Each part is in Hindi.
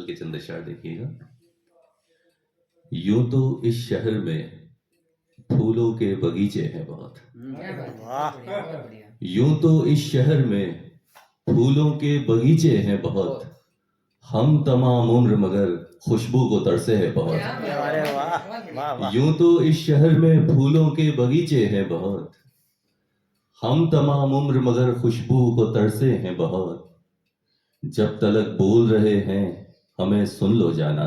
के चंद अशआर देखिएगा। यूं तो इस शहर में फूलों के बगीचे हैं बहुत, यूं तो इस शहर में फूलों के बगीचे हैं बहुत, हम तमाम उम्र मगर खुशबू को तरसे हैं बहुत। अरे वाह वाह वाह। यूं तो इस शहर में फूलों के बगीचे हैं बहुत, हम तमाम उम्र मगर खुशबू को तरसे हैं बहुत। जब तलक बोल रहे हैं हमें सुन लो जाना,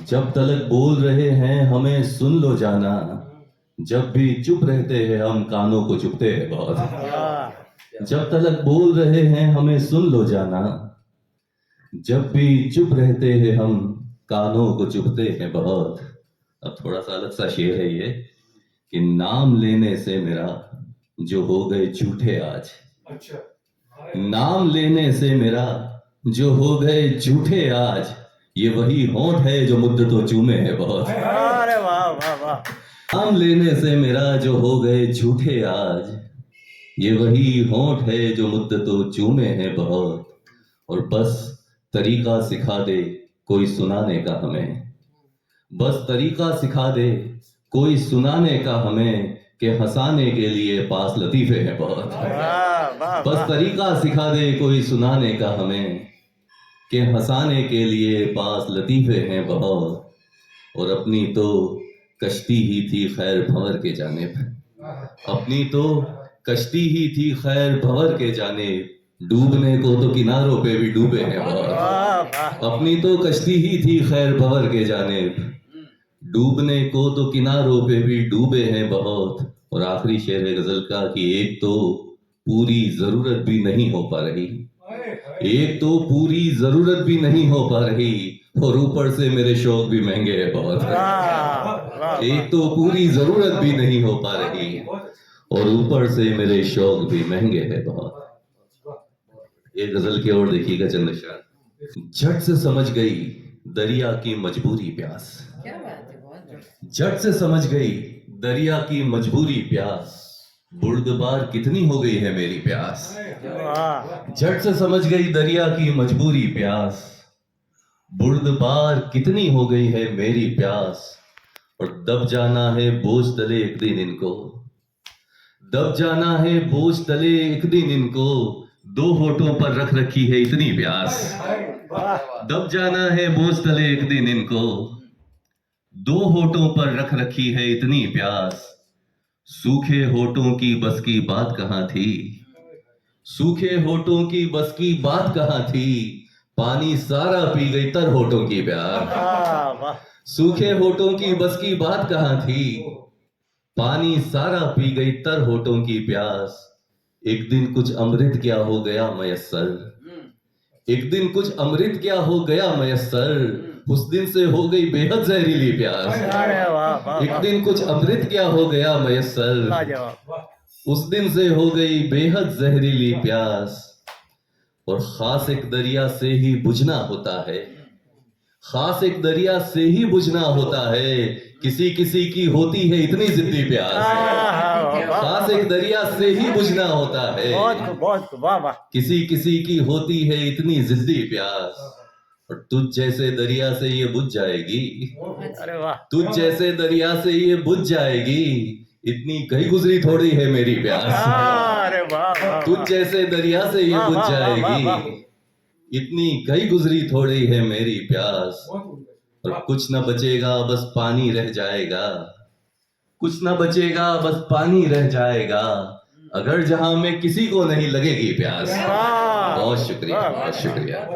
जब तलक बोल रहे हैं हमें सुन लो जाना, जब भी चुप रहते हैं हम कानों को चुपते हैं बहुत। जब तलक बोल रहे हैं हमें सुन लो जाना, जब भी चुप रहते हैं हम कानों को चुपते हैं बहुत। अब थोड़ा सा अलग सा शेर है ये कि नाम लेने से मेरा जो हो गए झूठे आज, नाम लेने से मेरा जो हो गए झूठे आज, ये वही होंठ है जो मुद्दतों चूमे है बहुत। अरे वाह वाह वाह। नाम लेने से मेरा जो हो गए झूठे आज, ये वही होंठ है जो मुद्दतों चूमे है बहुत। और बस तरीका सिखा दे कोई सुनाने का हमें, बस तरीका सिखा दे कोई सुनाने का हमें, कि हंसाने के लिए पास लतीफे हैं बहुत। बस तरीका सिखा दे कोई सुनाने का हमें, कि हंसाने के लिए पास लतीफे हैं बहुत। और अपनी तो कश्ती ही थी खैर भंवर के जानिब, अपनी तो कश्ती ही थी खैर भंवर के जानिब, डूबने को तो किनारों पे भी डूबे हैं बहुत। अपनी तो कश्ती ही थी खैर भंवर के जानिब, डूबने को तो किनारों पे भी डूबे हैं बहुत। और आखिरी शेर है गजल का कि एक तो पूरी जरूरत भी नहीं हो पा रही, एक तो पूरी जरूरत भी नहीं हो पा रही, और ऊपर से मेरे शौक भी महंगे हैं बहुत। एक तो पूरी जरूरत भी नहीं हो पा रही, और ऊपर से मेरे शौक भी महंगे हैं बहुत। एक गजल की ओर देखिएगा चंद अशआर। झट से समझ गई दरिया की मजबूरी प्यास, झट से समझ गई दरिया की मजबूरी प्यास, बुर्दबार कितनी हो गई है मेरी प्यास। झट से समझ गई दरिया की मजबूरी प्यास, बुर्दबार कितनी हो गई है मेरी प्यास। और दब जाना है बोझ तले एक दिन इनको, दब जाना है बोझ तले एक दिन इनको, दो होठों पर रख रखी है इतनी प्यास। दब जाना है बोझ तले एक दिन इनको, दो होठों पर रख रखी है इतनी प्यास। सूखे होठों की बस की बात कहाँ थी, सूखे होठों की बस की बात कहाँ थी, पानी सारा पी गई तर होठों की प्यास। सूखे होठों की बस की बात कहाँ थी, पानी सारा पी गई तर होठों की प्यास। एक दिन कुछ अमृत क्या हो गया मयस्सर, एक दिन कुछ अमृत क्या हो गया मयस्सर, उस दिन से हो गई बेहद जहरीली प्यास। एक दिन कुछ अमृत क्या हो गया मयस्सर, उस दिन से हो गई बेहद जहरीली प्यास। और खास एक दरिया से ही बुझना होता है, खास एक दरिया से ही बुझना होता है, किसी किसी की होती है इतनी जिद्दी प्यास। खास एक दरिया से ही बुझना होता है, किसी किसी की होती है इतनी जिद्दी प्यास। और तुझ जैसे दरिया से ये बुझ जाएगी, तुझ जैसे दरिया से ये बुझ जाएगी, इतनी कहीं गुजरी थोड़ी है मेरी प्यास। तुझ जैसे दरिया से ये बुझ जाएगी, इतनी कहीं गुजरी थोड़ी है मेरी प्यास। और कुछ न बचेगा बस पानी रह जाएगा, कुछ न बचेगा बस पानी रह जाएगा, अगर जहां में किसी को नहीं लगेगी प्यास। बहुत शुक्रिया, बहुत शुक्रिया।